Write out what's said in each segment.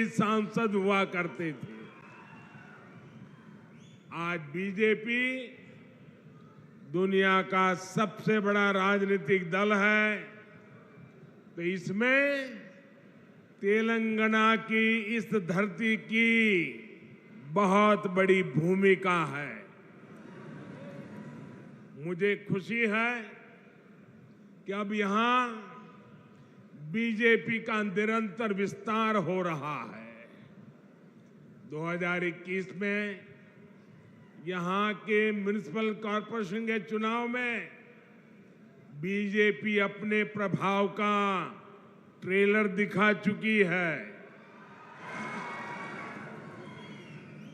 सांसद हुआ करते थे। आज बीजेपी दुनिया का सबसे बड़ा राजनीतिक दल है, तो इसमें तेलंगाना की इस धरती की बहुत बड़ी भूमिका है। मुझे खुशी है कि अब यहां बीजेपी का निरंतर विस्तार हो रहा है। 2021 में यहां के म्युनिसिपल कॉरपोरेशन के चुनाव में बीजेपी अपने प्रभाव का ट्रेलर दिखा चुकी है।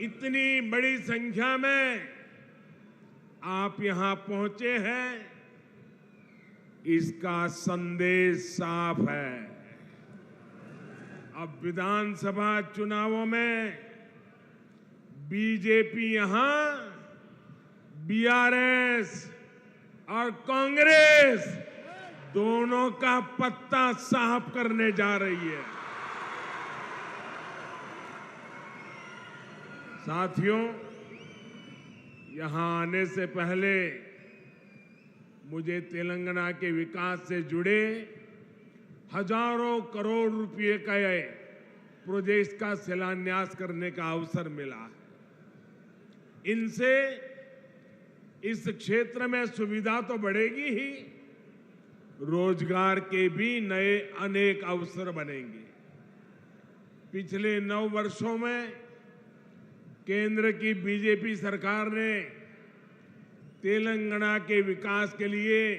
इतनी बड़ी संख्या में आप यहां पहुंचे हैं, इसका संदेश साफ है। अब विधानसभा चुनावों में बीजेपी यहां बीआरएस और कांग्रेस दोनों का पत्ता साफ करने जा रही है। साथियों, यहां आने से पहले मुझे तेलंगाना के विकास से जुड़े हजारों करोड़ रुपए का प्रोजेक्ट का शिलान्यास करने का अवसर मिला है। इनसे इस क्षेत्र में सुविधा तो बढ़ेगी ही, रोजगार के भी नए अनेक अवसर बनेंगे। पिछले 9 वर्षों में केंद्र की बीजेपी सरकार ने तेलंगाना के विकास के लिए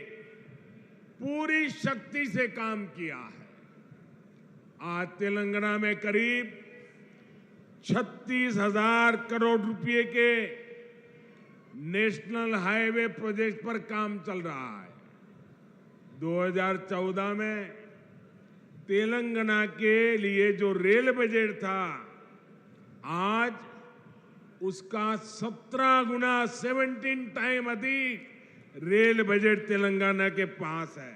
पूरी शक्ति से काम किया है। आज तेलंगाना में करीब 36,000 करोड़ रुपए के नेशनल हाईवे प्रोजेक्ट पर काम चल रहा है। 2014 में तेलंगाना के लिए जो रेल बजट था, आज उसका 17 गुना 17 टाइम अधिक रेल बजट तेलंगाना के पास है।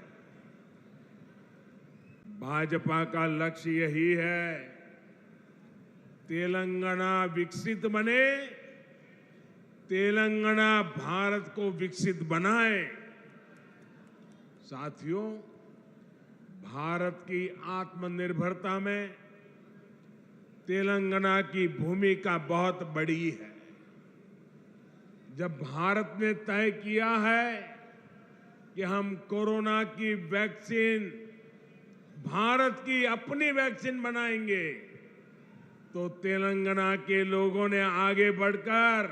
भाजपा का लक्ष्य यही है, तेलंगाना विकसित बने, तेलंगाना भारत को विकसित बनाए। साथियों, भारत की आत्मनिर्भरता में तेलंगाना की भूमिका बहुत बड़ी है। जब भारत ने तय किया है कि हम कोरोना की वैक्सीन, भारत की अपनी वैक्सीन बनाएंगे, तो तेलंगाना के लोगों ने आगे बढ़कर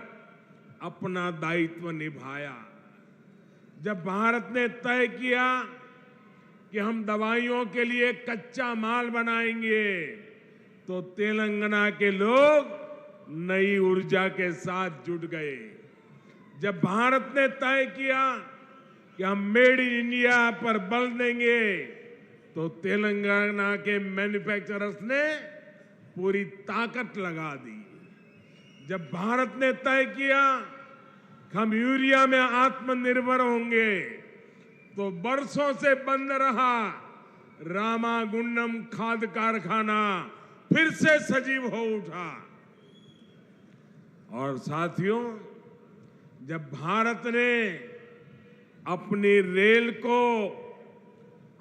अपना दायित्व निभाया। जब भारत ने तय किया कि हम दवाइयों के लिए कच्चा माल बनाएंगे, तो तेलंगाना के लोग नई ऊर्जा के साथ जुट गए। जब भारत ने तय किया कि हम मेड इन इंडिया पर बल देंगे, तो तेलंगाना के मैन्युफैक्चरर्स ने पूरी ताकत लगा दी। जब भारत ने तय किया कि हम यूरिया में आत्मनिर्भर होंगे, तो बरसों से बंद रहा रामागुंडम खाद कारखाना फिर से सजीव हो उठा। और साथियों, जब भारत ने अपनी रेल को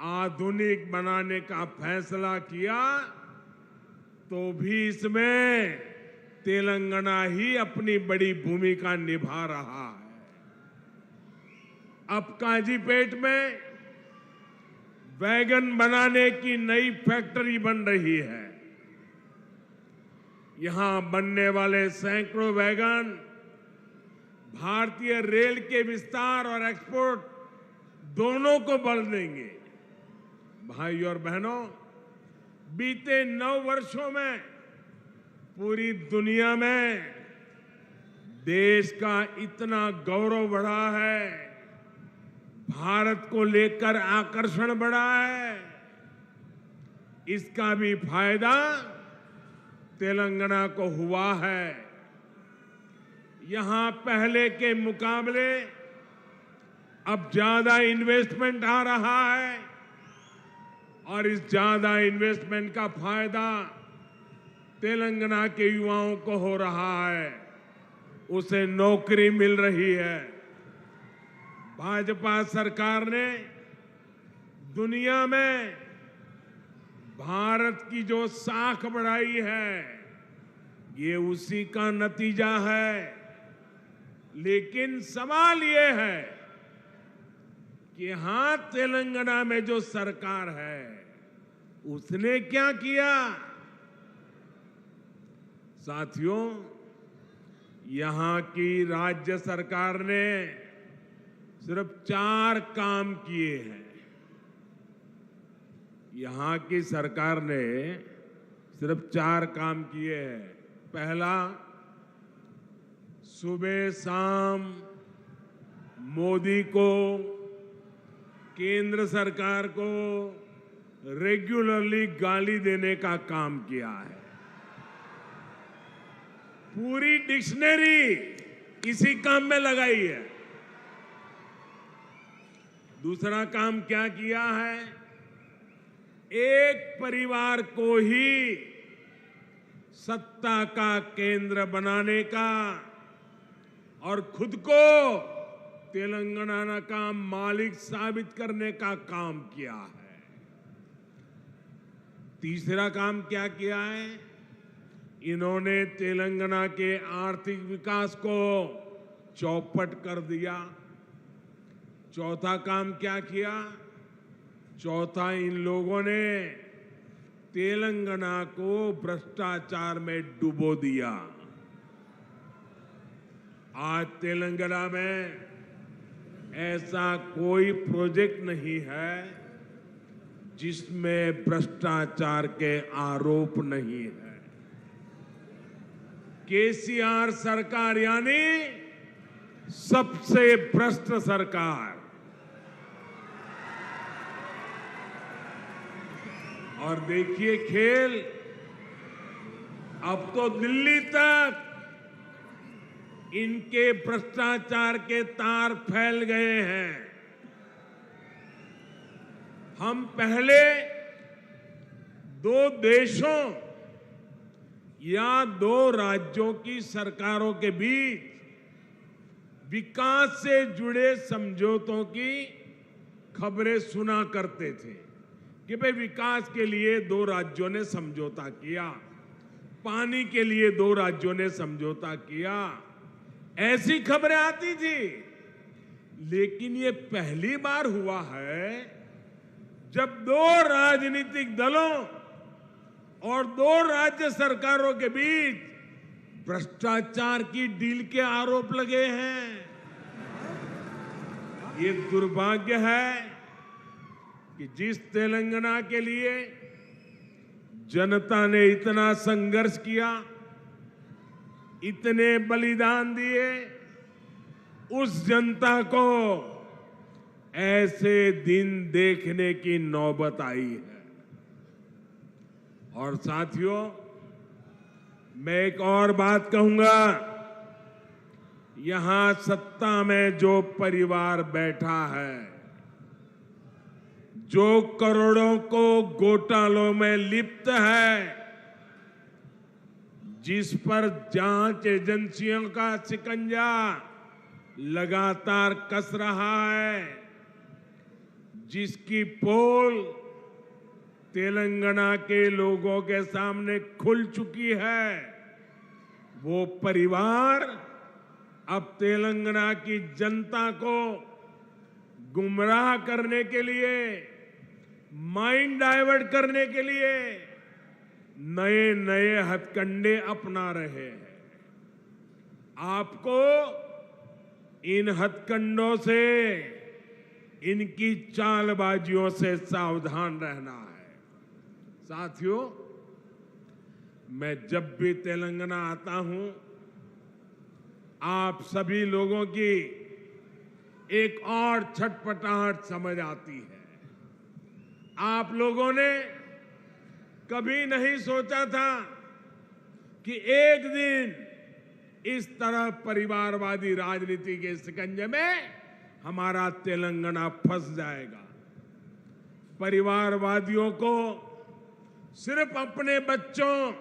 आधुनिक बनाने का फैसला किया, तो भी इसमें तेलंगाना ही अपनी बड़ी भूमिका निभा रहा है। अब काजीपेट में वैगन बनाने की नई फैक्ट्री बन रही है। यहां बनने वाले सैकड़ों वैगन भारतीय रेल के विस्तार और एक्सपोर्ट दोनों को बल देंगे। भाई और बहनों, बीते 9 वर्षों में पूरी दुनिया में देश का इतना गौरव बढ़ा है, भारत को लेकर आकर्षण बढ़ा है। इसका भी फायदा तेलंगाना को हुआ है। यहां पहले के मुकाबले अब ज्यादा इन्वेस्टमेंट आ रहा है और इस ज्यादा इन्वेस्टमेंट का फायदा तेलंगाना के युवाओं को हो रहा है, उसे नौकरी मिल रही है। भाजपा सरकार ने दुनिया में भारत की जो साख बढ़ाई है, ये उसी का नतीजा है। लेकिन सवाल ये है कि यहां तेलंगाना में जो सरकार है, उसने क्या किया? साथियों, यहां की राज्य सरकार ने सिर्फ 4 काम किए हैं। यहां की सरकार ने सिर्फ 4 काम किए हैं। पहला, सुबह शाम मोदी को, केंद्र सरकार को रेगुलरली गाली देने का काम किया है। पूरी डिक्शनरी इसी काम में लगाई है। दूसरा काम क्या किया है? एक परिवार को ही सत्ता का केंद्र बनाने का और खुद को तेलंगाना का मालिक साबित करने का काम किया है। तीसरा काम क्या किया है? इन्होंने तेलंगाना के आर्थिक विकास को चौपट कर दिया। चौथा काम क्या किया? चौथा, इन लोगों ने तेलंगाना को भ्रष्टाचार में डुबो दिया। आज तेलंगाना में ऐसा कोई प्रोजेक्ट नहीं है जिसमें भ्रष्टाचार के आरोप नहीं है। केसीआर सरकार यानी सबसे भ्रष्ट सरकार। और देखिए खेल, अब तो दिल्ली तक इनके भ्रष्टाचार के तार फैल गए हैं। हम पहले 2 देशों या 2 राज्यों की सरकारों के बीच विकास से जुड़े समझौतों की खबरें सुना करते थे कि भाई विकास के लिए 2 राज्यों ने समझौता किया, पानी के लिए 2 राज्यों ने समझौता किया, ऐसी खबरें आती थी। लेकिन ये पहली बार हुआ है जब 2 राजनीतिक दलों और 2 राज्य सरकारों के बीच भ्रष्टाचार की डील के आरोप लगे हैं। ये दुर्भाग्य है कि जिस तेलंगाना के लिए जनता ने इतना संघर्ष किया, इतने बलिदान दिए, उस जनता को ऐसे दिन देखने की नौबत आई है। और साथियों, मैं एक और बात कहूंगा, यहां सत्ता में जो परिवार बैठा है, जो करोड़ों को घोटालों में लिप्त है, जिस पर जांच एजेंसियों का शिकंजा लगातार कस रहा है, जिसकी पोल तेलंगाना के लोगों के सामने खुल चुकी है, वो परिवार अब तेलंगाना की जनता को गुमराह करने के लिए, माइंड डाइवर्ट करने के लिए नए नए हथकंडे अपना रहे हैं। आपको इन हथकंडों से, इनकी चालबाजियों से सावधान रहना है। साथियों, मैं जब भी तेलंगाना आता हूं, आप सभी लोगों की एक और छटपटाहट समझ आती है। आप लोगों ने कभी नहीं सोचा था कि एक दिन इस तरह परिवारवादी राजनीति के शिकंजे में हमारा तेलंगाना फंस जाएगा। परिवारवादियों को सिर्फ अपने बच्चों,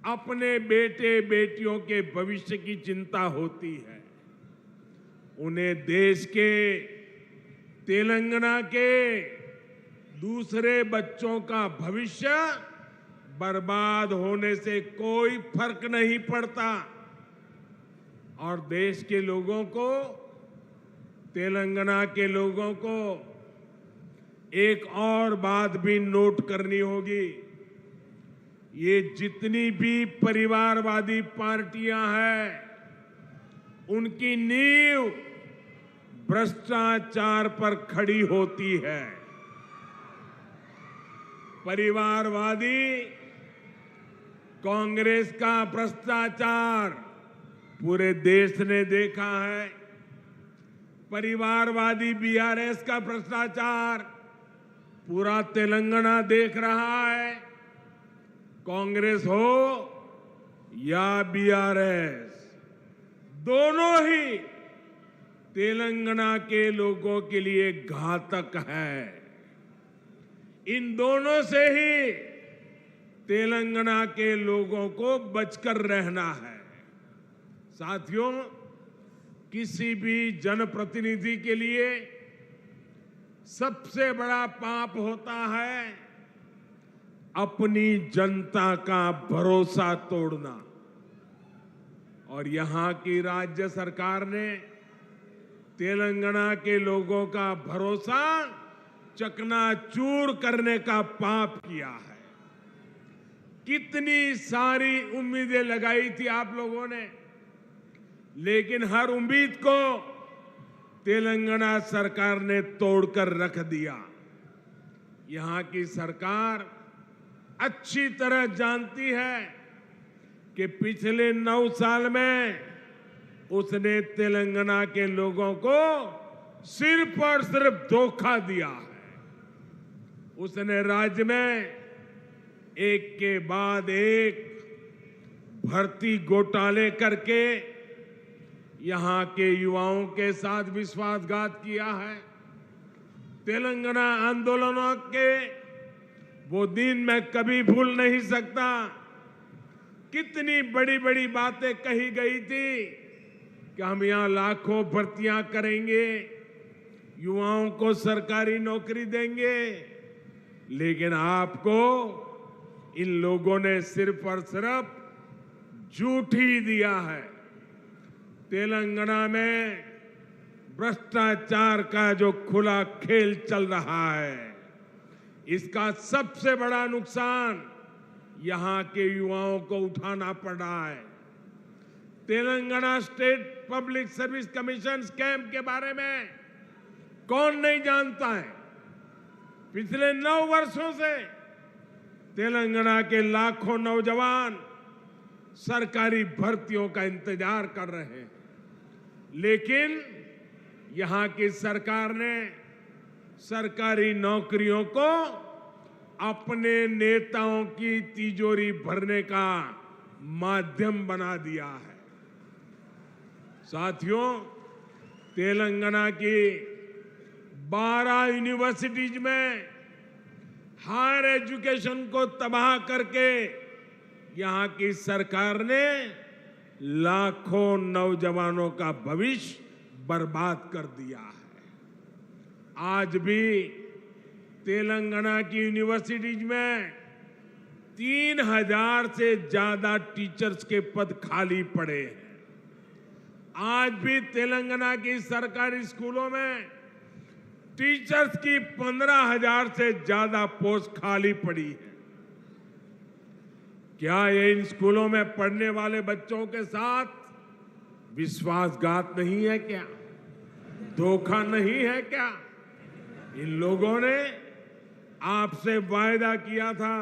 अपने बेटे बेटियों के भविष्य की चिंता होती है। उन्हें देश के, तेलंगाना के दूसरे बच्चों का भविष्य बर्बाद होने से कोई फर्क नहीं पड़ता। और देश के लोगों को, तेलंगाना के लोगों को एक और बात भी नोट करनी होगी। ये जितनी भी परिवारवादी पार्टियां हैं, उनकी नींव भ्रष्टाचार पर खड़ी होती है। परिवारवादी कांग्रेस का भ्रष्टाचार पूरे देश ने देखा है। परिवारवादी बीआरएस का भ्रष्टाचार पूरा तेलंगाना देख रहा है। कांग्रेस हो या बीआरएस, दोनों ही तेलंगाना के लोगों के लिए घातक है। इन दोनों से ही तेलंगाना के लोगों को बचकर रहना है। साथियों, किसी भी जनप्रतिनिधि के लिए सबसे बड़ा पाप होता है अपनी जनता का भरोसा तोड़ना। और यहां की राज्य सरकार ने तेलंगाना के लोगों का भरोसा चकनाचूर करने का पाप किया है। कितनी सारी उम्मीदें लगाई थी आप लोगों ने, लेकिन हर उम्मीद को तेलंगाना सरकार ने तोड़कर रख दिया। यहां की सरकार अच्छी तरह जानती है कि पिछले 9 साल में उसने तेलंगाना के लोगों को सिर्फ और सिर्फ धोखा दिया है। उसने राज्य में एक के बाद एक भर्ती घोटाले करके यहां के युवाओं के साथ विश्वासघात किया है। तेलंगाना आंदोलनों के वो दिन मैं कभी भूल नहीं सकता। कितनी बड़ी बड़ी बातें कही गई थी कि हम यहां लाखों भर्तियां करेंगे, युवाओं को सरकारी नौकरी देंगे, लेकिन आपको इन लोगों ने सिर्फ और सिर्फ झूठ ही दिया है। तेलंगाना में भ्रष्टाचार का जो खुला खेल चल रहा है, इसका सबसे बड़ा नुकसान यहां के युवाओं को उठाना पड़ रहा है। Telangana state public service commission scam के बारे में कौन नहीं जानता है। पिछले 9 वर्षों से तेलंगाना के लाखों नौजवान सरकारी भर्तियों का इंतजार कर रहे हैं, लेकिन यहां की सरकार ने सरकारी नौकरियों को अपने नेताओं की तिजोरी भरने का माध्यम बना दिया है। साथियों, तेलंगाना की 12 यूनिवर्सिटीज में हायर एजुकेशन को तबाह करके यहां की सरकार ने लाखों नौजवानों का भविष्य बर्बाद कर दिया है। आज भी तेलंगाना की यूनिवर्सिटीज में 3000 से ज्यादा टीचर्स के पद खाली पड़े हैं। आज भी तेलंगाना की सरकारी स्कूलों में टीचर्स की 15,000 से ज्यादा पोस्ट खाली पड़ी है। क्या ये इन स्कूलों में पढ़ने वाले बच्चों के साथ विश्वासघात नहीं है क्या? धोखा नहीं है क्या? इन लोगों ने आपसे वायदा किया था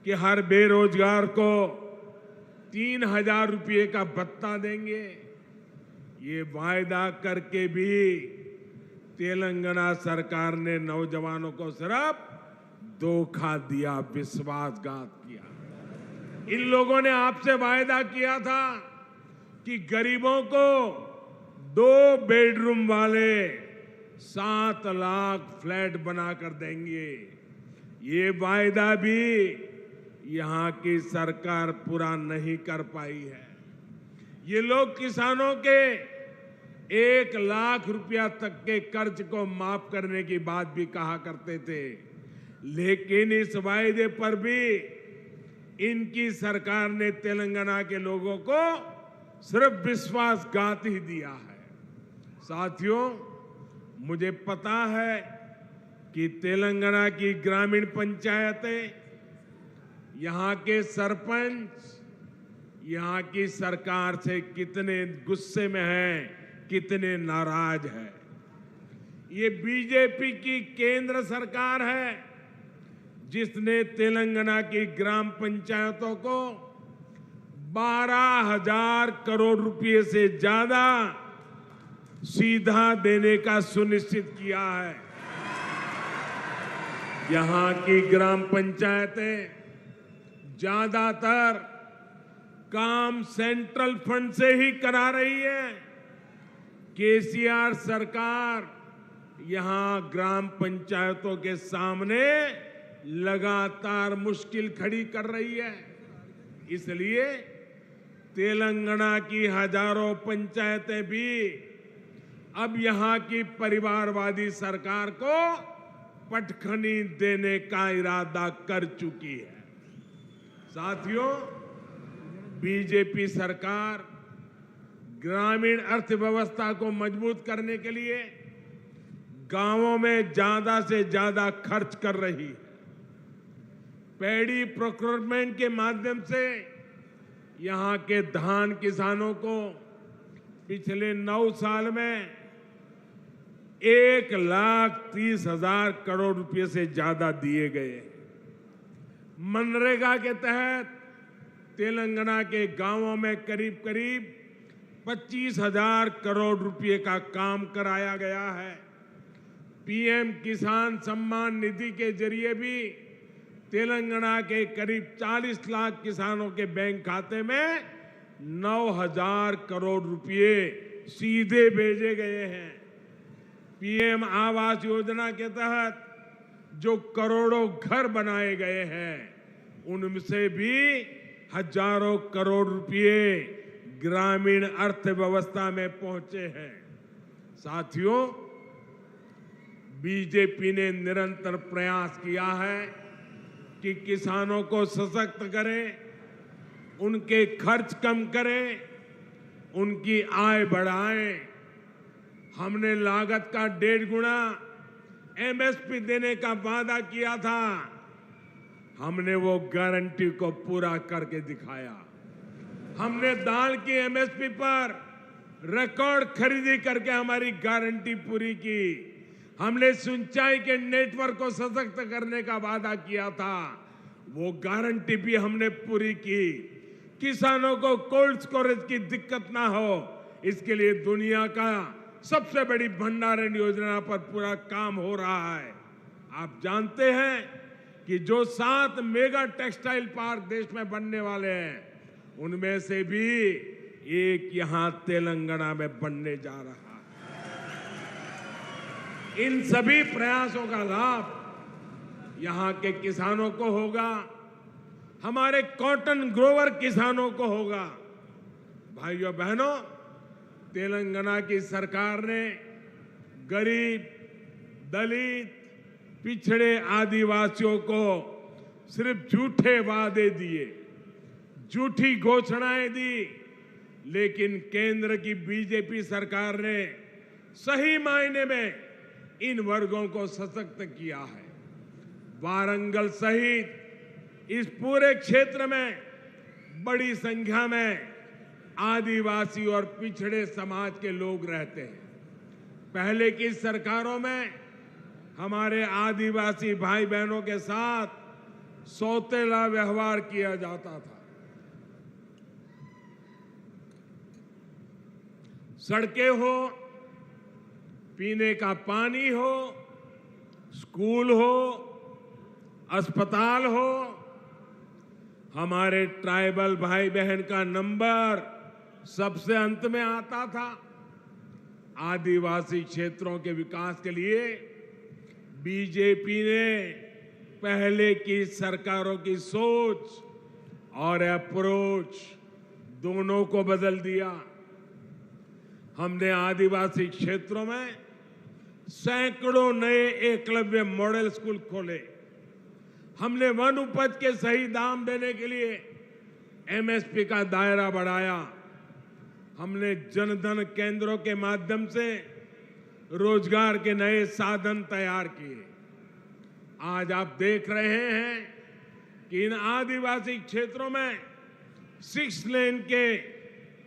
कि हर बेरोजगार को 3,000 रुपये का भत्ता देंगे। ये वायदा करके भी तेलंगाना सरकार ने नौजवानों को सिर्फ धोखा दिया, विश्वासघात किया। इन लोगों ने आपसे वायदा किया था कि गरीबों को 2 बेडरूम वाले 7 लाख फ्लैट बनाकर देंगे। ये वायदा भी यहां की सरकार पूरा नहीं कर पाई है। ये लोग किसानों के 1 लाख रुपया तक के कर्ज को माफ करने की बात भी कहा करते थे, लेकिन इस वायदे पर भी इनकी सरकार ने तेलंगाना के लोगों को सिर्फ विश्वासघात ही दिया है। साथियों, मुझे पता है कि तेलंगाना की ग्रामीण पंचायतें, यहां के सरपंच यहां की सरकार से कितने गुस्से में हैं, कितने नाराज हैं। ये बीजेपी की केंद्र सरकार है जिसने तेलंगाना की ग्राम पंचायतों को 12,000 करोड़ रुपए से ज्यादा सीधा देने का सुनिश्चित किया है। यहां की ग्राम पंचायतें ज्यादातर काम सेंट्रल फंड से ही करा रही है। केसीआर सरकार यहां ग्राम पंचायतों के सामने लगातार मुश्किल खड़ी कर रही है। इसलिए तेलंगाना की हजारों पंचायतें भी अब यहां की परिवारवादी सरकार को पटखनी देने का इरादा कर चुकी है। साथियों, बीजेपी सरकार ग्रामीण अर्थव्यवस्था को मजबूत करने के लिए गांवों में ज्यादा से ज्यादा खर्च कर रही है। पैडी प्रोक्योरमेंट के माध्यम से यहां के धान किसानों को पिछले 9 साल में 1,30,000 करोड़ रुपए से ज्यादा दिए गए। मनरेगा के तहत तेलंगाना के गांवों में करीब करीब 25,000 करोड़ रुपए का काम कराया गया है। पीएम किसान सम्मान निधि के जरिए भी तेलंगाना के करीब 40 लाख किसानों के बैंक खाते में 9,000 करोड़ रुपए सीधे भेजे गए हैं। पीएम आवास योजना के तहत जो करोड़ों घर बनाए गए हैं, उनसे भी हजारों करोड़ रुपए ग्रामीण अर्थव्यवस्था में पहुंचे हैं। साथियों, बीजेपी ने निरंतर प्रयास किया है कि किसानों को सशक्त करें, उनके खर्च कम करें, उनकी आय बढ़ाएं। हमने लागत का 1.5 गुना एमएसपी देने का वादा किया था। हमने वो गारंटी को पूरा करके दिखाया। हमने दाल की एमएसपी पर रिकॉर्ड खरीदी करके हमारी गारंटी पूरी की। हमने सिंचाई के नेटवर्क को सशक्त करने का वादा किया था, वो गारंटी भी हमने पूरी की। किसानों को कोल्ड स्टोरेज की दिक्कत ना हो, इसके लिए दुनिया का सबसे बड़ी भंडारण योजना पर पूरा काम हो रहा है। आप जानते हैं कि जो 7 मेगा टेक्सटाइल पार्क देश में बनने वाले हैं, उनमें से भी एक यहां तेलंगाना में बनने जा रहा है। इन सभी प्रयासों का लाभ यहां के किसानों को होगा, हमारे कॉटन ग्रोवर किसानों को होगा। भाइयों बहनों, तेलंगाना की सरकार ने गरीब, दलित, पिछड़े आदिवासियों को सिर्फ झूठे वादे दिए, झूठी घोषणाएं दी, लेकिन केंद्र की बीजेपी सरकार ने सही मायने में इन वर्गों को सशक्त किया है। वारंगल सहित इस पूरे क्षेत्र में बड़ी संख्या में आदिवासी और पिछड़े समाज के लोग रहते हैं। पहले की सरकारों में हमारे आदिवासी भाई बहनों के साथ सौतेला व्यवहार किया जाता था। सड़कें हो, पीने का पानी हो, स्कूल हो, अस्पताल हो, हमारे ट्राइबल भाई बहन का नंबर सबसे अंत में आता था। आदिवासी क्षेत्रों के विकास के लिए बीजेपी ने पहले की सरकारों की सोच और अप्रोच दोनों को बदल दिया। हमने आदिवासी क्षेत्रों में सैकड़ों नए एकलव्य मॉडल स्कूल खोले। हमने वन उपज के सही दाम देने के लिए एमएसपी का दायरा बढ़ाया। हमने जनधन केंद्रों के माध्यम से रोजगार के नए साधन तैयार किए। आज आप देख रहे हैं कि इन आदिवासी क्षेत्रों में 6 लेन के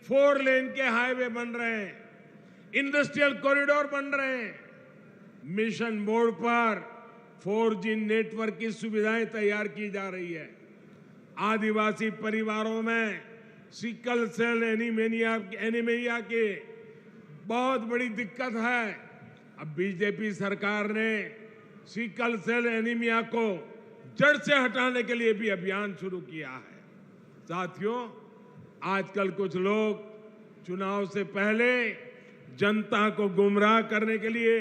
4 लेन के हाईवे बन रहे हैं, इंडस्ट्रियल कॉरिडोर बन रहे हैं, मिशन मोड पर 4G नेटवर्क की सुविधाएं तैयार की जा रही है। आदिवासी परिवारों में सिकल सेल एनीमिया की बहुत बड़ी दिक्कत है। अब बीजेपी सरकार ने सिकल सेल एनीमिया को जड़ से हटाने के लिए भी अभियान शुरू किया है। साथियों, आजकल कुछ लोग चुनाव से पहले जनता को गुमराह करने के लिए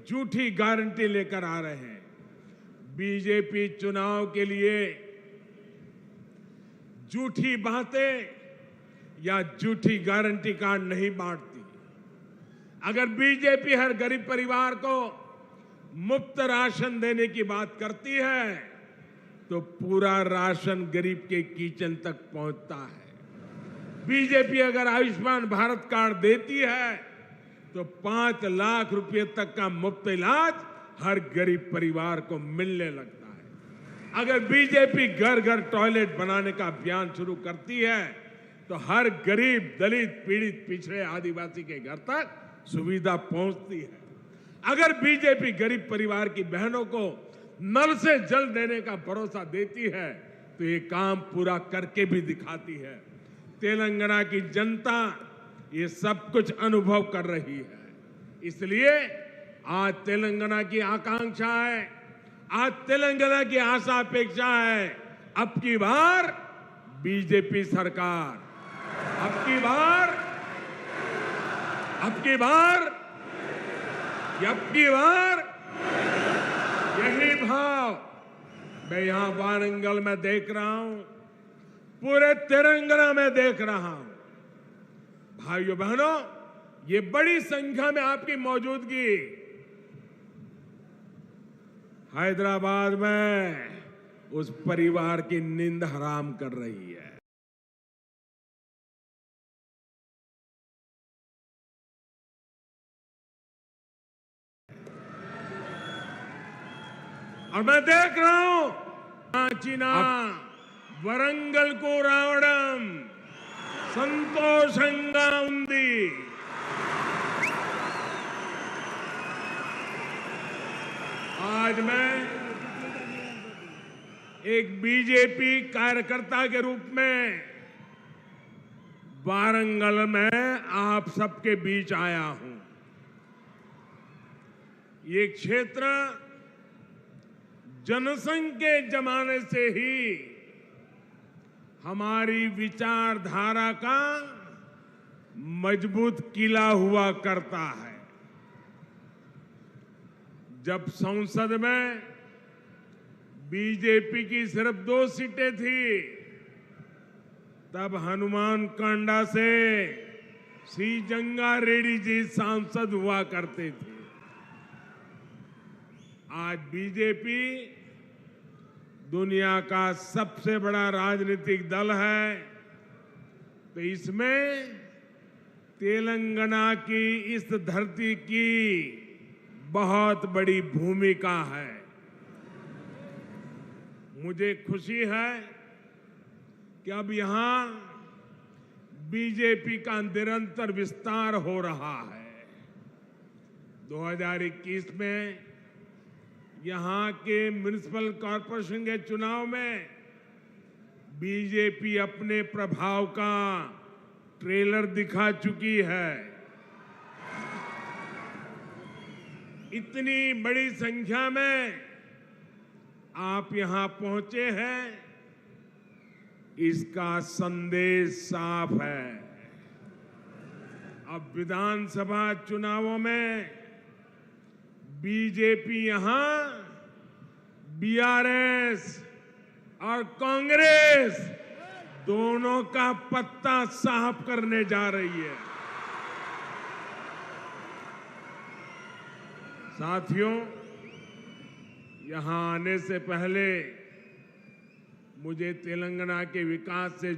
झूठी गारंटी लेकर आ रहे हैं। बीजेपी चुनाव के लिए झूठी बातें या झूठी गारंटी कार्ड नहीं बांटती। अगर बीजेपी हर गरीब परिवार को मुफ्त राशन देने की बात करती है तो पूरा राशन गरीब के किचन तक पहुंचता है। बीजेपी अगर आयुष्मान भारत कार्ड देती है तो 5 लाख रुपए तक का मुफ्त इलाज हर गरीब परिवार को मिलने लगता है। अगर बीजेपी घर घर टॉयलेट बनाने का अभियान शुरू करती है तो हर गरीब, दलित, पीड़ित, पिछड़े, आदिवासी के घर तक सुविधा पहुंचती है। अगर बीजेपी गरीब परिवार की बहनों को नल से जल देने का भरोसा देती है तो ये काम पूरा करके भी दिखाती है। तेलंगाना की जनता ये सब कुछ अनुभव कर रही है। इसलिए आज तेलंगाना की आकांक्षा है, आज तेलंगाना की आशा अपेक्षा है, अब की बार बीजेपी सरकार, अब की बार यही भाव मैं यहां वारंगल में देख रहा हूं, पूरे तेलंगाना में देख रहा हूं। भाइयों बहनों, ये बड़ी संख्या में आपकी मौजूदगी हैदराबाद में उस परिवार की नींद हराम कर रही है। और मैं देख रहा हूं चीना वरंगल को रावणम संतोषंगा उंदी। आज मैं एक बीजेपी कार्यकर्ता के रूप में वारंगल में आप सबके बीच आया हूं। ये क्षेत्र जनसंघ के जमाने से ही हमारी विचारधारा का मजबूत किला हुआ करता है। जब संसद में बीजेपी की सिर्फ 2 सीटें थी, तब हनुमान कांडा से सी जंगा रेड्डी जी सांसद हुआ करते थे। आज बीजेपी दुनिया का सबसे बड़ा राजनीतिक दल है, तो इसमें तेलंगाना की इस धरती की बहुत बड़ी भूमिका है। मुझे खुशी है कि अब यहां बीजेपी का निरंतर विस्तार हो रहा है। 2021 में यहां के म्युनिसिपल कॉरपोरेशन के चुनाव में बीजेपी अपने प्रभाव का ट्रेलर दिखा चुकी है। इतनी बड़ी संख्या में आप यहां पहुंचे हैं, इसका संदेश साफ है। अब विधानसभा चुनावों में बीजेपी यहां बीआरएस और कांग्रेस दोनों का पत्ता साफ करने जा रही है। साथियों, यहां आने से पहले मुझे तेलंगाना के विकास से